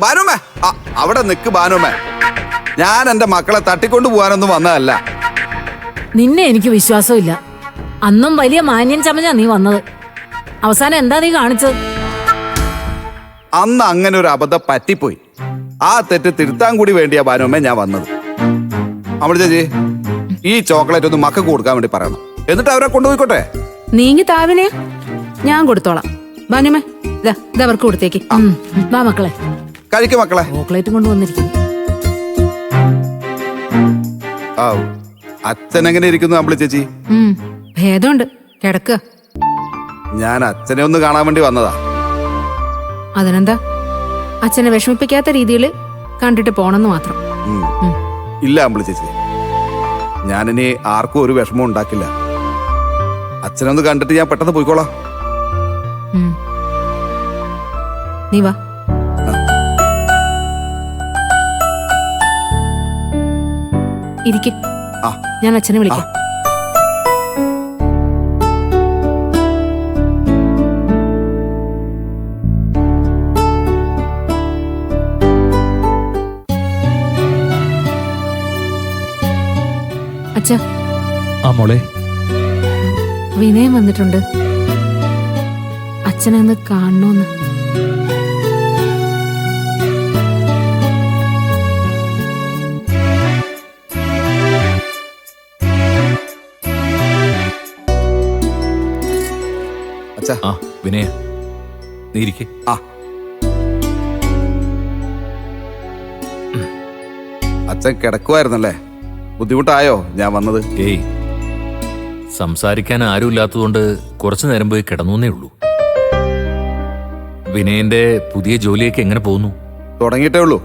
ബാനുമേ, അവിടെ നിക്ക് ബാനുമേ. ഞാൻ എന്റെ മക്കളെ തട്ടിക്കൊണ്ടു പോകാനൊന്നും വന്നതല്ല. നിന്നെ എനിക്ക് വിശ്വാസമില്ല. അന്നും വലിയ മാന്യൻ ചമഞ്ഞാ നീ വന്നത്. അവസാനം എന്താ നീ കാണിച്ചത്? അന്ന് അങ്ങനെ ഒരു അബദ്ധം പറ്റിപ്പോയി. ആ തെറ്റ് തിരുത്താൻ കൂടി വേണ്ടിയാ ബാനുമേ ഞാൻ വന്നത്. അമൃത ചേച്ചി, ഈ ചോക്ലേറ്റ് ഒന്ന് മക്കൾക്ക് കൊടുക്കാൻ വേണ്ടി പറയണം. എന്നിട്ട് അവരെ കൊണ്ടുപോയിക്കോട്ടെ. നീങ്ങി താവിനെ ഞാൻ കൊടുത്തോളാം. ബാനുമേ, ഇത് അവർക്ക് കൊടുത്തേക്ക്. വാ മക്കളെ, കഴിക്കും മക്കളെ. ചോക്ലേറ്റും കൊണ്ടുവന്നിരിക്കുന്നു. ആ, അച്ഛൻ എങ്ങനെ ഇരിക്കുന്നു അമ്പിളി ചേച്ചി? ഭേദമുണ്ട്, കിടക്കുക. ഞാൻ അച്ഛനെ ഒന്ന് കാണാൻ വേണ്ടി വന്നതാ. അതിനെന്താ, അച്ഛനെ വിഷമിപ്പിക്കാത്ത രീതിയിൽ കണ്ടിട്ട് പോണെന്ന് മാത്രം. ഇല്ല അമ്പിളി ചേച്ചി, ഞാനിനി ആർക്കും ഒരു വിഷമം ഉണ്ടാക്കില്ല. അച്ഛനൊന്ന് കണ്ടിട്ട് ഞാൻ പെട്ടെന്ന് പോയിക്കോളാം. നീ വാ. ഇരിക്ക്, ഞാൻ അച്ഛനെ വിളിക്കാം. അച്ഛാ, മോളെ, വിനയം വന്നിട്ടുണ്ട്. അച്ഛനെ ഒന്ന് കാണണോന്ന്. വിനയ, നീ ഇരിക്ക്. അച്ഛൻ കിടക്കുമായിരുന്നല്ലേ? ബുദ്ധിമുട്ടായോ ഞാൻ വന്നത്? ഏയ്, സംസാരിക്കാൻ ആരുമില്ലാത്തതുകൊണ്ട് കുറച്ചു നേരം പോയി കിടന്നേ ഉള്ളൂ. വിനയന്റെ പുതിയ ജോലിയൊക്കെ എങ്ങനെ പോകുന്നു? തുടങ്ങിയിട്ടേ ഉള്ളൂ.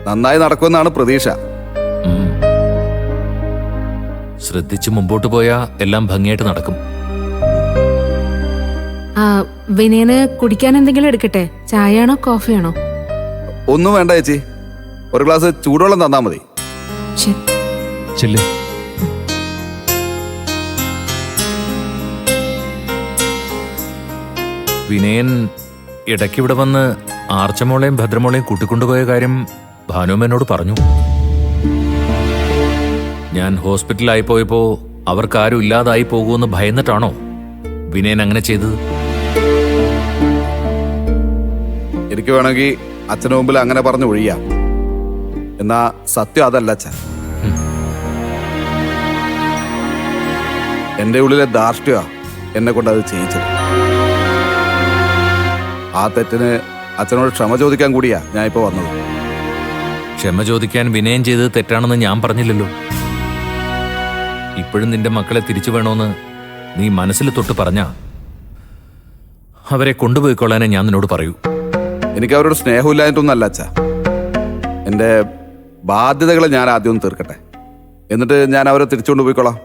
നന്നായി നടക്കുമെന്നാണ് പ്രതീക്ഷ. ശ്രദ്ധിച്ച് മുമ്പോട്ട് പോയാ എല്ലാം ഭംഗിയായിട്ട് നടക്കും. വിനയന് കുടിക്കാൻ എന്തെങ്കിലും എടുക്കട്ടെ? ചായയാണോ കോഫിയാണോ? ഒന്നും വേണ്ട ചേച്ചി, ഒരു ഗ്ലാസ് ചൂടുവെള്ളം തന്നാ മതി. ചെല്ല്. വിനയൻ ഇടയ്ക്കിവിടെ വന്ന് ആർച്ചമോളെയും ഭദ്രമോളെയും കൂട്ടിക്കൊണ്ടുപോയ കാര്യം ഭാനുമേനോട് പറഞ്ഞു. ഞാൻ ഹോസ്പിറ്റലായി പോയപ്പോ അവർക്കാരും ഇല്ലാതായി പോകുമെന്ന് ഭയന്നിട്ടാണോ വിനയൻ അങ്ങനെ ചെയ്തത്? എനിക്ക് വേണമെങ്കിൽ അച്ഛന് മുമ്പിൽ അങ്ങനെ പറഞ്ഞു ഒഴിയാം. എന്നാ സത്യം അതല്ല അച്ഛൻ. എന്റെ ഉള്ളിലെ ധാർഷ്ട്യ എന്നെ കൊണ്ട് അത് ചെയ്യിച്ചത്. ആ തെറ്റിന് അച്ഛനോട് ക്ഷമ ചോദിക്കാൻ കൂടിയാ ഞാൻ ഇപ്പൊ വന്നത്. ക്ഷമ ചോദിക്കാൻ വിനയം ചെയ്തത് തെറ്റാണെന്ന് ഞാൻ പറഞ്ഞില്ലല്ലോ. ഇപ്പോഴും നിന്റെ മക്കളെ തിരിച്ചു വേണോന്ന് നീ മനസ്സിൽ തൊട്ട് പറഞ്ഞാ അവരെ കൊണ്ടുപോയിക്കൊള്ളാനേ ഞാൻ നിന്നോട് പറയൂ. എനിക്ക് അവരോട് സ്നേഹമില്ലായിട്ടൊന്നല്ല അച്ഛാ. എൻ്റെ ബാധ്യതകളെ ഞാൻ ആദ്യം ഒന്ന് തീർക്കട്ടെ, എന്നിട്ട് ഞാൻ അവരെ തിരിച്ചുകൊണ്ട് പോയിക്കോളാം.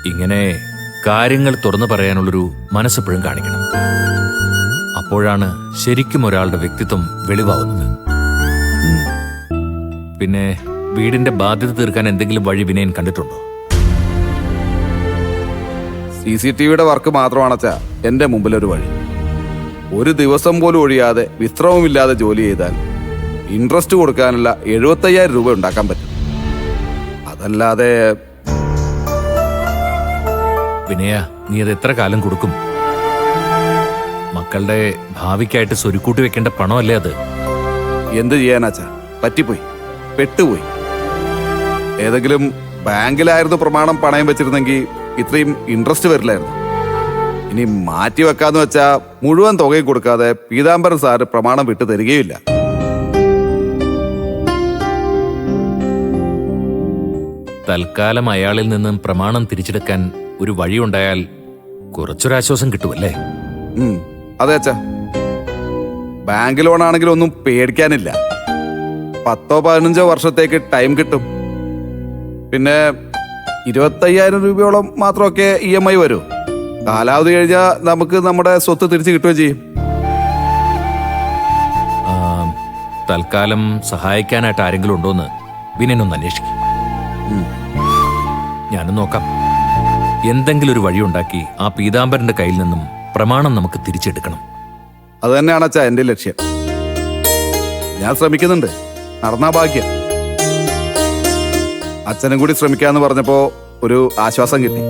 ഇങ്ങനെ കാര്യങ്ങൾ തുറന്നു പറയാനുള്ളൊരു മനസ്സെപ്പോഴും കാണിക്കണം. അപ്പോഴാണ് ശരിക്കും ഒരാളുടെ വ്യക്തിത്വം വെളിവാവുന്നത്. പിന്നെ വീടിന്റെ ബാധ്യത തീർക്കാൻ എന്തെങ്കിലും വഴി വിനയൻ കണ്ടിട്ടുണ്ടോ? CCTVയുടെ വർക്ക് മാത്രമാണച്ചാ എൻ്റെ മുമ്പിലൊരു വഴി. ഒരു ദിവസം പോലും ഒഴിയാതെ വിശ്രമമില്ലാതെ ജോലി ചെയ്താൽ ഇൻട്രസ്റ്റ് കൊടുക്കാനുള്ള 75,000 രൂപ ഉണ്ടാക്കാൻ പറ്റും. അതല്ലാതെ വിനയ, നീ അത് എത്ര കാലം കൊടുക്കും? മക്കളുടെ ഭാവിക്കായിട്ട് സ്വരുക്കൂട്ടി വെക്കേണ്ട പണമല്ലേ അത്? എന്ത് ചെയ്യാനാച്ചാ, പറ്റിപ്പോയി, പെട്ടുപോയി. ഏതെങ്കിലും ബാങ്കിലായിരുന്നു പ്രമാണം പണയം വെച്ചിരുന്നെങ്കിൽ ഇത്രയും ഇൻട്രസ്റ്റ് വരില്ലായിരുന്നു. ഇനി മാറ്റി വെക്കാന്ന് വെച്ചാ മുഴുവൻ തുകയും കൊടുക്കാതെ പീതാംബരൻ സാറ് പ്രമാണം വിട്ടു തരികയില്ല. തൽക്കാലം അയാളിൽ നിന്നും പ്രമാണം തിരിച്ചെടുക്കാൻ ഒരു വഴിയുണ്ടായാൽ കുറച്ചൊരാശ്വാസം കിട്ടുമല്ലേ? അതെ അച്ഛാ, ബാങ്ക് ലോൺ ആണെങ്കിലും ഒന്നും പേടിക്കാനില്ല. 10-15 വർഷത്തേക്ക് ടൈം കിട്ടും. പിന്നെ 25,000 രൂപയോളം മാത്രമൊക്കെ EMI വരൂ. കാലാവധി കഴിഞ്ഞാൽ നമുക്ക് നമ്മുടെ സ്വത്ത് തിരിച്ചു കിട്ടുകയും ചെയ്യും. തൽക്കാലം സഹായിക്കാനായിട്ട് ആരെങ്കിലും ഉണ്ടോന്ന് വിനയനൊന്ന് അന്വേഷിക്കും. ഞാനും നോക്കാം. എന്തെങ്കിലും ഒരു വഴിയുണ്ടാക്കി ആ പീതാംബരന്റെ കയ്യിൽ നിന്നും പ്രമാണം നമുക്ക് തിരിച്ചെടുക്കണം. അത് തന്നെയാണ് അച്ഛാ എൻ്റെ ലക്ഷ്യം. ഞാൻ ശ്രമിക്കുന്നുണ്ട്, നടന്നാ ഭാഗ്യം. അച്ഛനും കൂടി ശ്രമിക്കാന്ന് പറഞ്ഞപ്പോ ഒരു ആശ്വാസം കിട്ടി.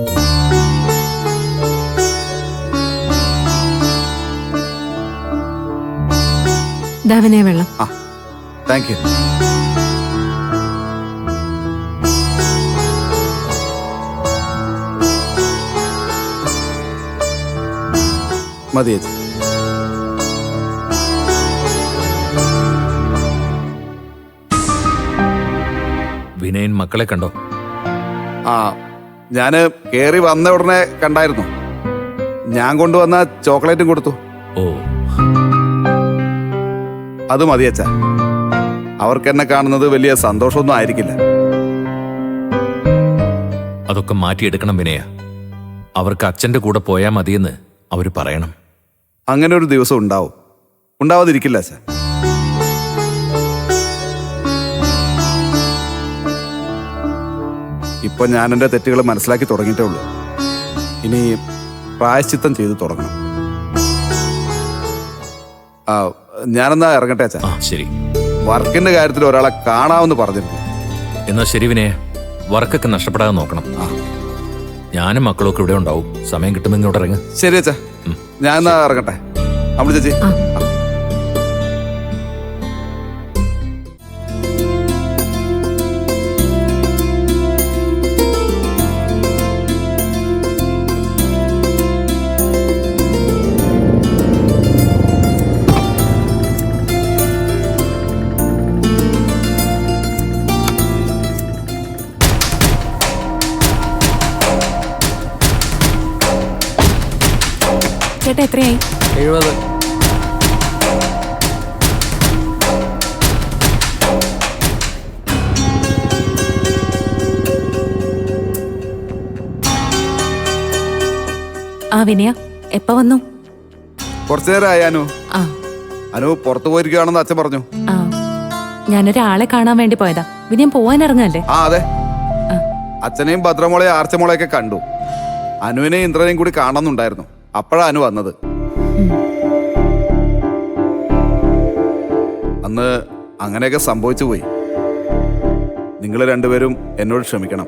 ദാ വെള്ളം. ആ, താങ്ക് യു. മതി ചേച്ചി. വിനയൻ മക്കളെ കണ്ടോ? ആ, ഞാന് കേറി വന്ന ഉടനെ കണ്ടായിരുന്നു. ഞാൻ കൊണ്ടുവന്ന ചോക്ലേറ്റും കൊടുത്തു. ഓ, അത് മതി അച്ഛാ. അവർക്ക് എന്നെ കാണുന്നത് വലിയ സന്തോഷമൊന്നും ആയിരിക്കില്ല. അതൊക്കെ മാറ്റിയെടുക്കണം വിനയ. അവർക്ക് അച്ഛന്റെ കൂടെ പോയാൽ മതിയെന്ന് അവര് പറയണം. അങ്ങനെ ഒരു ദിവസം ഉണ്ടാവും, ഉണ്ടാവാതിരിക്കില്ല അച്ഛാ. ഇപ്പൊ ഞാൻ എൻ്റെ തെറ്റുകൾ മനസ്സിലാക്കി തുടങ്ങിയിട്ടേ ഉള്ളൂ. ഇനി പ്രായശ്ചിത്തം ചെയ്തു തുടങ്ങണം. ആ, ഞാനെന്നാ ഇറങ്ങട്ടെ അച്ഛാ. ആ ശരി. വർക്കിന്റെ കാര്യത്തിൽ ഒരാളെ കാണാമെന്ന് പറഞ്ഞിരുന്നു. എന്നാ ശരി വിനയ, വർക്കൊക്കെ നഷ്ടപ്പെടാതെ നോക്കണം. ആ, ഞാനും മക്കളൊക്കെ ഇവിടെ ഉണ്ടാവും. സമയം കിട്ടുമ്പോൾ ഇങ്ങോട്ട് ഇറങ്ങ്. ശരി അച്ഛാ, ഞാൻ എന്നാ ഇറങ്ങട്ടെ. അമ്മ ചേച്ചി. ആ. ആ. ചേട്ടാ എത്രയായി? 70. ആ വിനയ, എപ്പ വന്നു? കുറച്ചു നേരമായി അനു. ആ അനു പുറത്തു പോയിരിക്കുകയാണെന്ന് അച്ഛൻ പറഞ്ഞു. ആ ഞാനൊരാളെ കാണാൻ വേണ്ടി പോയതാ. വിനയം പോവാൻ ഇറങ്ങല്ലേ? ആ അതെ, ആ. അച്ഛനെയും ഭദ്രമോളെയും ആർച്ചമോളെയൊക്കെ കണ്ടു. അനുവിനെയും ഇന്ദ്രനെയും കൂടി കാണണമെന്നുണ്ടായിരുന്നു. അപ്പോഴാ അനു വന്നത്. അന്ന് അങ്ങനെയൊക്കെ സംഭവിച്ചു പോയി. നിങ്ങൾ രണ്ടുപേരും എന്നോട് ക്ഷമിക്കണം.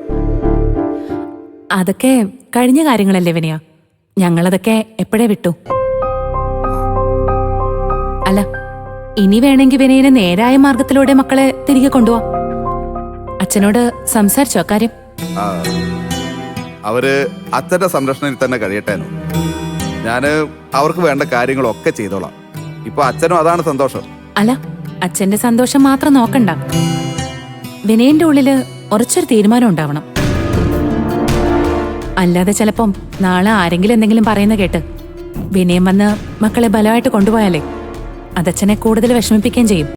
അതൊക്കെ കഴിഞ്ഞ കാര്യങ്ങളല്ലേ വിനയ. ഞങ്ങളതൊക്കെ എപ്പോഴേ വിട്ടു. അല്ല, ഇനി വേണമെങ്കിൽ വിനയനെ നേരായ മാർഗത്തിലൂടെ മക്കളെ തിരികെ കൊണ്ടുപോവാ. അച്ഛനോട് സംസാരിച്ചോ കാര്യം? ആ, അവര് അച്ഛന്റെ സംരക്ഷണയിൽ തന്നെ കഴിയട്ടെ. ഞാന് അവർക്ക് വേണ്ട കാര്യങ്ങളൊക്കെ ചെയ്തോളാം. ഇപ്പൊ അച്ഛനും അതാണ് സന്തോഷം. അല്ല, അച്ഛന്റെ സന്തോഷം മാത്രം നോക്കണ്ട. വിനയന്റെ ഉള്ളില് ഉറച്ചൊരു തീരുമാനം ഉണ്ടാവണം. അല്ലാതെ ചിലപ്പം നാളെ ആരെങ്കിലും എന്തെങ്കിലും പറയുന്ന കേട്ട് വിനയം വന്ന് മക്കളെ ബലമായിട്ട് കൊണ്ടുപോയാലേ അതച്ഛനെ കൂടുതൽ വിഷമിപ്പിക്കുകയും ചെയ്യും.